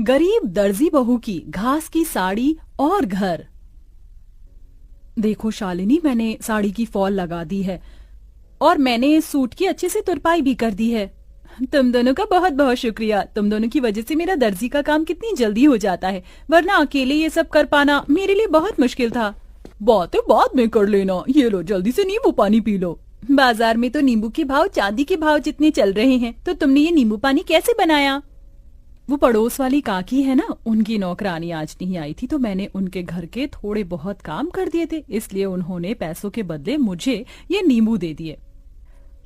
गरीब दर्जी बहू की घास की साड़ी और घर। देखो शालिनी, मैंने साड़ी की फॉल लगा दी है और मैंने सूट की अच्छे से तुरपाई भी कर दी है। तुम दोनों का बहुत बहुत शुक्रिया। तुम दोनों की वजह से मेरा दर्जी का काम कितनी जल्दी हो जाता है, वरना अकेले ये सब कर पाना मेरे लिए बहुत मुश्किल था। बातें बाद में कर लेना, ये लो जल्दी से नींबू पानी पी लो। बाजार में तो नींबू के भाव चांदी के भाव जितने चल रहे हैं, तो तुमने ये नींबू पानी कैसे बनाया? वो पड़ोस वाली काकी है ना, उनकी नौकरानी आज नहीं आई थी, तो मैंने उनके घर के थोड़े बहुत काम कर दिए थे, इसलिए उन्होंने पैसों के बदले मुझे ये नींबू दे दिए।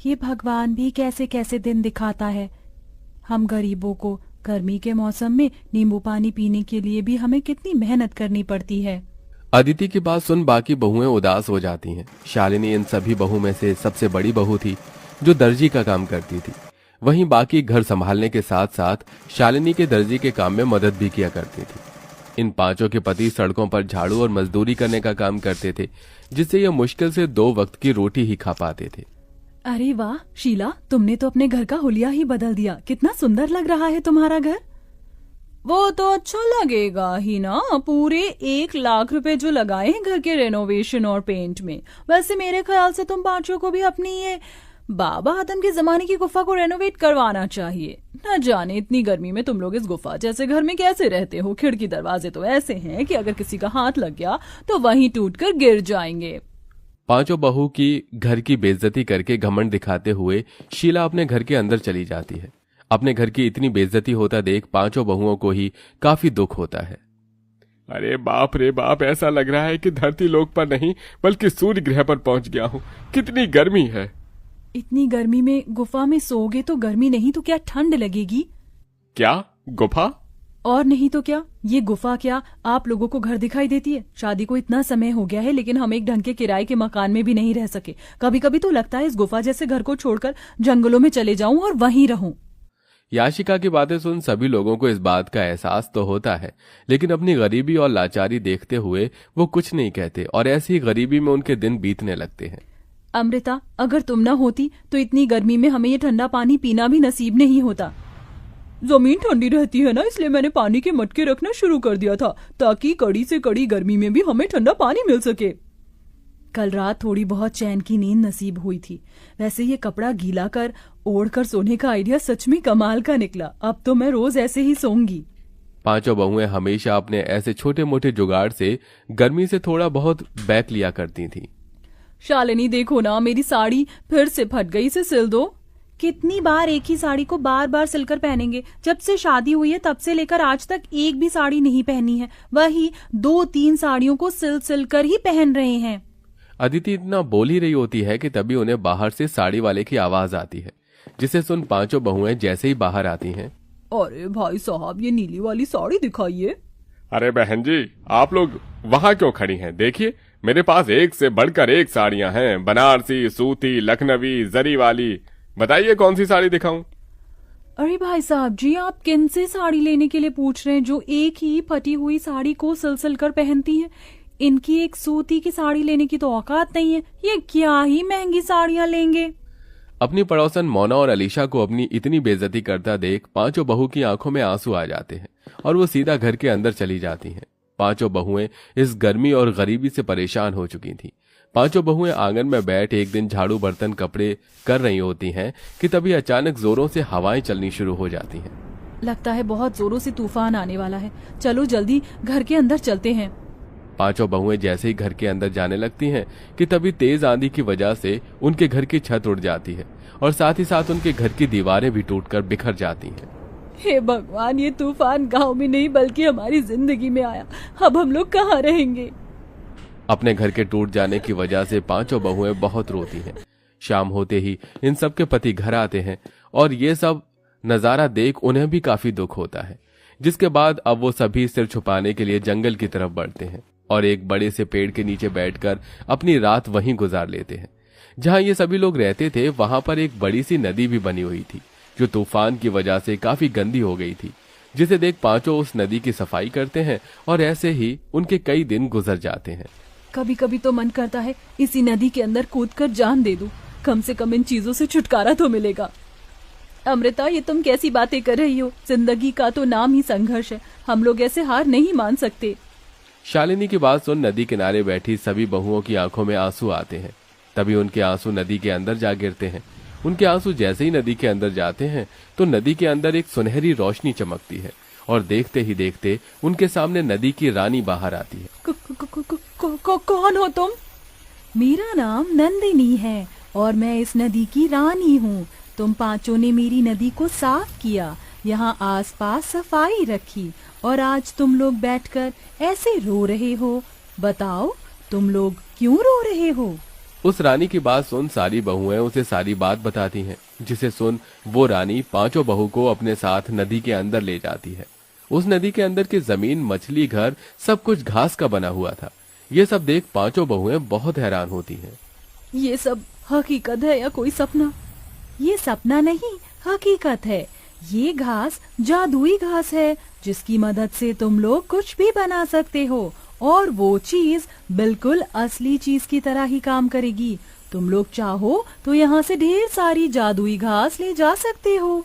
ये भगवान भी कैसे कैसे दिन दिखाता है। हम गरीबों को गर्मी के मौसम में नींबू पानी पीने के लिए भी हमें कितनी मेहनत करनी पड़ती है। अदिति की बात सुन बाकी बहुएं उदास हो जाती हैं। शालिनी इन सभी बहू में से सबसे बड़ी बहू थी जो दर्जी का काम करती थी। वहीं बाकी घर संभालने के साथ साथ शालिनी के दर्जी के काम में मदद भी किया करती थी। इन पांचों के पति सड़कों पर झाड़ू और मजदूरी करने का काम करते थे, जिससे ये मुश्किल से 2 वक्त की रोटी ही खा पाते थे। अरे वाह शीला, तुमने तो अपने घर का हुलिया ही बदल दिया। कितना सुंदर लग रहा है तुम्हारा घर। वो तो अच्छा लगेगा ही ना, पूरे 1 लाख रुपए जो लगाए हैं घर के रेनोवेशन और पेंट में। वैसे मेरे ख्याल से तुम पांचों को भी अपनी ये बाबा आदम के जमाने की गुफा को रेनोवेट करवाना चाहिए। न जाने इतनी गर्मी में तुम लोग इस गुफा जैसे घर में कैसे रहते हो। खिड़की दरवाजे तो ऐसे हैं कि अगर किसी का हाथ लग गया तो वहीं टूटकर गिर जाएंगे। पांचों बहू की घर की बेइज्जती करके घमंड दिखाते हुए शीला अपने घर के अंदर चली जाती है। अपने घर की इतनी बेइज्जती होता देख पांचों बहुओं को ही काफी दुख होता है। अरे बाप रे बाप, ऐसा लग रहा है कि धरती लोक पर नहीं बल्कि सूर्य ग्रह पर पहुंच गया हूँ। कितनी गर्मी है। इतनी गर्मी में गुफा में सोओगे तो गर्मी नहीं तो क्या ठंड लगेगी? क्या गुफा? और नहीं तो क्या, ये गुफा क्या आप लोगों को घर दिखाई देती है? शादी को इतना समय हो गया है लेकिन हम एक ढंग के किराए के मकान में भी नहीं रह सके। कभी कभी तो लगता है इस गुफा जैसे घर को छोड़कर जंगलों में चले जाऊं और वहीं रहूं। याशिका की बातें सुन सभी लोगों को इस बात का एहसास तो होता है, लेकिन अपनी गरीबी और लाचारी देखते हुए वो कुछ नहीं कहते और ऐसी ही गरीबी में उनके दिन बीतने लगते हैं। अमृता, अगर तुम न होती तो इतनी गर्मी में हमें ये ठंडा पानी पीना भी नसीब नहीं होता। जमीन ठंडी रहती है ना, इसलिए मैंने पानी के मटके रखना शुरू कर दिया था ताकि कड़ी से कड़ी गर्मी में भी हमें ठंडा पानी मिल सके। कल रात थोड़ी बहुत चैन की नींद नसीब हुई थी। वैसे ये कपड़ा गीला कर ओढ़ कर सोने का आइडिया सच में कमाल का निकला। अब तो मैं रोज ऐसे ही सोऊंगी। पांचों बहुएं हमेशा अपने ऐसे छोटे मोटे जुगाड़ से गर्मी से थोड़ा बहुत बैक लिया करती थी। शालिनी देखो ना, मेरी साड़ी फिर से फट गई, इसे सिल दो। कितनी बार एक ही साड़ी को बार बार सिलकर पहनेंगे? जब से शादी हुई है तब से लेकर आज तक एक भी साड़ी नहीं पहनी है। वही 2-3 साड़ियों को सिल कर ही पहन रहे हैं। अदिति इतना बोल ही रही होती है कि तभी उन्हें बाहर से साड़ी वाले की आवाज आती है, जिसे सुन पांचों बहुएं जैसे ही बाहर आती हैं। अरे भाई साहब, ये नीली वाली साड़ी दिखाइए। अरे बहन जी, आप लोग वहाँ क्यों खड़ी हैं? देखिए मेरे पास एक से बढ़कर एक साड़ियाँ हैं, बनारसी, सूती, लखनवी, जरी वाली। बताइए कौन सी साड़ी दिखाऊं? अरे भाई साहब जी, आप किन से साड़ी लेने के लिए पूछ रहे हैं जो एक ही फटी हुई साड़ी को सिल कर पहनती हैं? इनकी एक सूती की साड़ी लेने की तो औकात नहीं है। ये क्या ही महंगी साड़ियां लेंगे। अपनी पड़ोसन मोना और अलीशा को अपनी इतनी बेइज्जती करता देख पांचों बहू की आंखों में आंसू आ जाते हैं और वो सीधा घर के अंदर चली जाती हैं। पांचों बहुएं इस गर्मी और गरीबी से परेशान हो चुकी थीं। पांचों बहुएं आंगन में बैठ एक दिन झाड़ू बर्तन कपड़े कर रही होती हैं कि तभी अचानक जोरों से हवाएं चलनी शुरू हो जाती हैं। लगता है बहुत जोरों से तूफान आने वाला है। चलो जल्दी घर के अंदर चलते हैं। पांचों बहुएं जैसे ही घर के अंदर जाने लगती हैं कि तभी तेज आंधी की वजह से उनके घर की छत उड़ जाती है और साथ ही साथ उनके घर की दीवारें भी टूटकर बिखर जाती हैं। हे भगवान, ये तूफान गांव में नहीं बल्कि हमारी जिंदगी में आया। अब हम लोग कहाँ रहेंगे? अपने घर के टूट जाने की वजह से पांचों बहुएं बहुत रोती हैं। शाम होते ही इन सब के पति घर आते हैं और ये सब नजारा देख उन्हें भी काफी दुख होता है, जिसके बाद अब वो सभी सिर छुपाने के लिए जंगल की तरफ बढ़ते हैं और एक बड़े से पेड़ के नीचे बैठकर अपनी रात वहीं गुजार लेते हैं। जहां ये सभी लोग रहते थे वहां पर एक बड़ी सी नदी भी बनी हुई थी जो तूफान की वजह से काफी गंदी हो गई थी, जिसे देख पांचों उस नदी की सफाई करते हैं और ऐसे ही उनके कई दिन गुजर जाते हैं। कभी कभी तो मन करता है इसी नदी के अंदर कूदकर जान दे दूं, कम से कम इन चीजों से छुटकारा तो मिलेगा। अमृता, ये तुम कैसी बातें कर रही हो? जिंदगी का तो नाम ही संघर्ष है, हम लोग ऐसे हार नहीं मान सकते। शालिनी की बात सुन नदी किनारे बैठी सभी बहुओं की आंखों में आंसू आते हैं। तभी उनके आंसू नदी के अंदर जा गिरते हैं। उनके आंसू जैसे ही नदी के अंदर जाते हैं तो नदी के अंदर एक सुनहरी रोशनी चमकती है और देखते ही देखते उनके सामने नदी की रानी बाहर आती है। कौन हो तुम? मेरा नाम नंदिनी है और मैं इस नदी की रानी हूँ। तुम पांचों ने मेरी नदी को साफ किया, यहाँ आसपास सफाई रखी और आज तुम लोग बैठकर ऐसे रो रहे हो। बताओ, तुम लोग क्यों रो रहे हो? उस रानी की बात सुन सारी बहुएं उसे सारी बात बताती हैं, जिसे सुन वो रानी पांचों बहू को अपने साथ नदी के अंदर ले जाती है। उस नदी के अंदर की जमीन, मछली, घर सब कुछ घास का बना हुआ था। ये सब देख पांचों बहुएं बहुत हैरान होती हैं। ये सब हकीकत है या कोई सपना? ये सपना नहीं, हकीकत है। ये घास जादुई घास है जिसकी मदद से तुम लोग कुछ भी बना सकते हो और वो चीज बिल्कुल असली चीज की तरह ही काम करेगी। तुम लोग चाहो तो यहाँ से ढेर सारी जादुई घास ले जा सकते हो।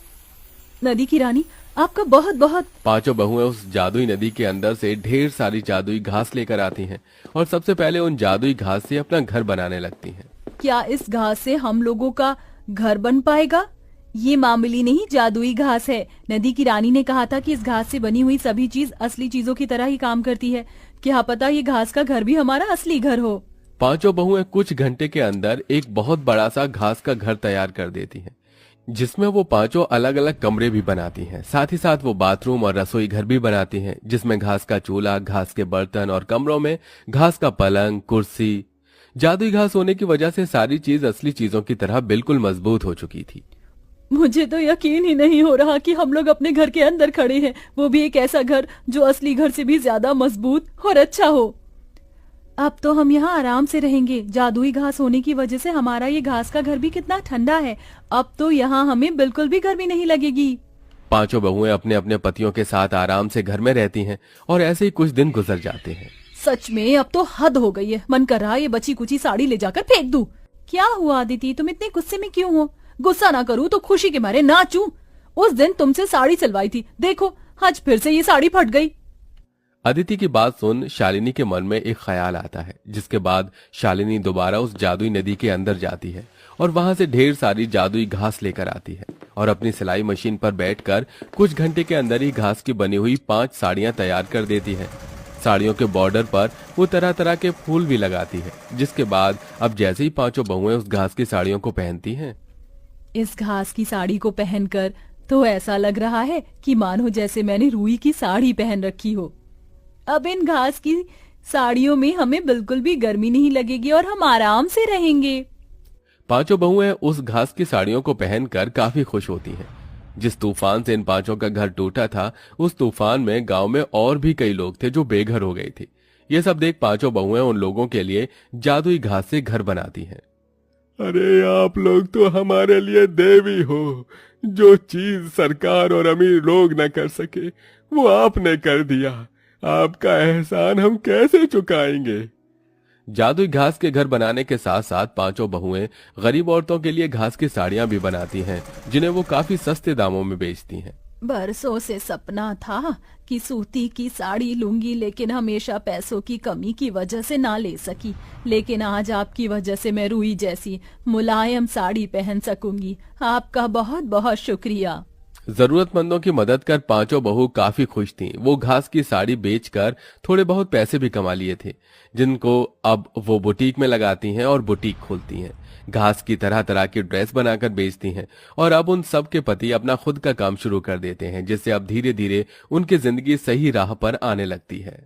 नदी की रानी, आपका बहुत बहुत। पांचों बहुएं उस जादुई नदी के अंदर से ढेर सारी जादुई घास लेकर आती हैं और सबसे पहले उन जादुई घास से अपना घर बनाने लगती हैं। क्या इस घास से हम लोगों का घर बन पाएगा? ये मामूली नहीं जादुई घास है। नदी की रानी ने कहा था कि इस घास से बनी हुई सभी चीज असली चीजों की तरह ही काम करती है। क्या पता ये घास का घर भी हमारा असली घर हो। पांचों बहुएं कुछ घंटे के अंदर एक बहुत बड़ा सा घास का घर तैयार कर देती हैं, जिसमें वो पांचों अलग अलग कमरे भी बनाती हैं। साथ ही साथ वो बाथरूम और रसोई घर भी बनाती हैं, जिसमें घास का चूल्हा, घास के बर्तन और कमरों में घास का पलंग, कुर्सी। जादुई घास होने की वजह से सारी चीज असली चीजों की तरह बिल्कुल मजबूत हो चुकी थी। मुझे तो यकीन ही नहीं हो रहा कि हम लोग अपने घर के अंदर खड़े हैं, वो भी एक ऐसा घर जो असली घर से भी ज्यादा मजबूत और अच्छा हो। अब तो हम यहाँ आराम से रहेंगे। जादुई घास होने की वजह से हमारा ये घास का घर भी कितना ठंडा है। अब तो यहाँ हमें बिल्कुल भी गर्मी नहीं लगेगी। पांचों बहुएं अपने अपने पतियों के साथ आराम से घर में रहती हैं और ऐसे ही कुछ दिन गुजर जाते हैं। सच में अब तो हद हो गई है। मन कर रहा है ये बची कुची साड़ी ले जाकर फेंक दूं। क्या हुआ अदिति, तुम इतने गुस्से में क्यों हो? गुस्सा ना करूं तो खुशी के मारे नाचूं। उस दिन तुमसे साड़ी सिलवाई थी, देखो आज फिर से ये साड़ी फट गई। अदिति की बात सुन शालिनी के मन में एक ख्याल आता है, जिसके बाद शालिनी दोबारा उस जादुई नदी के अंदर जाती है और वहां से ढेर सारी जादुई घास लेकर आती है और अपनी सिलाई मशीन पर बैठकर कुछ घंटे के अंदर ही घास की बनी हुई 5 साड़ियां तैयार कर देती है। साड़ियों के बॉर्डर पर वो तरह तरह के फूल भी लगाती है, जिसके बाद अब जैसे ही पांचों बहुएं उस घास की साड़ियों को पहनती हैं, इस घास की साड़ी को पहनकर तो ऐसा लग रहा है कि मानो जैसे मैंने रुई की साड़ी पहन रखी हो। अब इन घास की साड़ियों में हमें बिल्कुल भी गर्मी नहीं लगेगी और हम आराम से रहेंगे। पांचों बहुएं उस घास की साड़ियों को पहनकर काफी खुश होती हैं। जिस तूफान से इन पांचों का घर टूटा था, उस तूफान में गांव में और भी कई लोग थे जो बेघर हो गए थे। ये सब देख पांचों बहुएं उन लोगों के लिए जादुई घास से घर बनाती हैं। अरे आप लोग तो हमारे लिए देवी हो। जो चीज सरकार और अमीर लोग न कर सके वो आपने कर दिया। आपका एहसान हम कैसे चुकाएंगे। जादुई घास के घर बनाने के साथ साथ पांचों बहुएं गरीब औरतों के लिए घास की साड़ियां भी बनाती हैं, जिन्हें वो काफी सस्ते दामों में बेचती हैं। बरसों से सपना था कि सूती की साड़ी लूंगी, लेकिन हमेशा पैसों की कमी की वजह से ना ले सकी। लेकिन आज आपकी वजह से मैं रुई जैसी मुलायम साड़ी पहन सकूंगी। आपका बहुत बहुत शुक्रिया। जरूरतमंदों की मदद कर पांचों बहू काफी खुश थीं। वो घास की साड़ी बेचकर थोड़े बहुत पैसे भी कमा लिए थे, जिनको अब वो बुटीक में लगाती हैं और बुटीक खोलती हैं। घास की तरह तरह की ड्रेस बनाकर बेचती हैं और अब उन सब के पति अपना खुद का काम शुरू कर देते हैं, जिससे अब धीरे धीरे उनकी जिंदगी सही राह पर आने लगती है।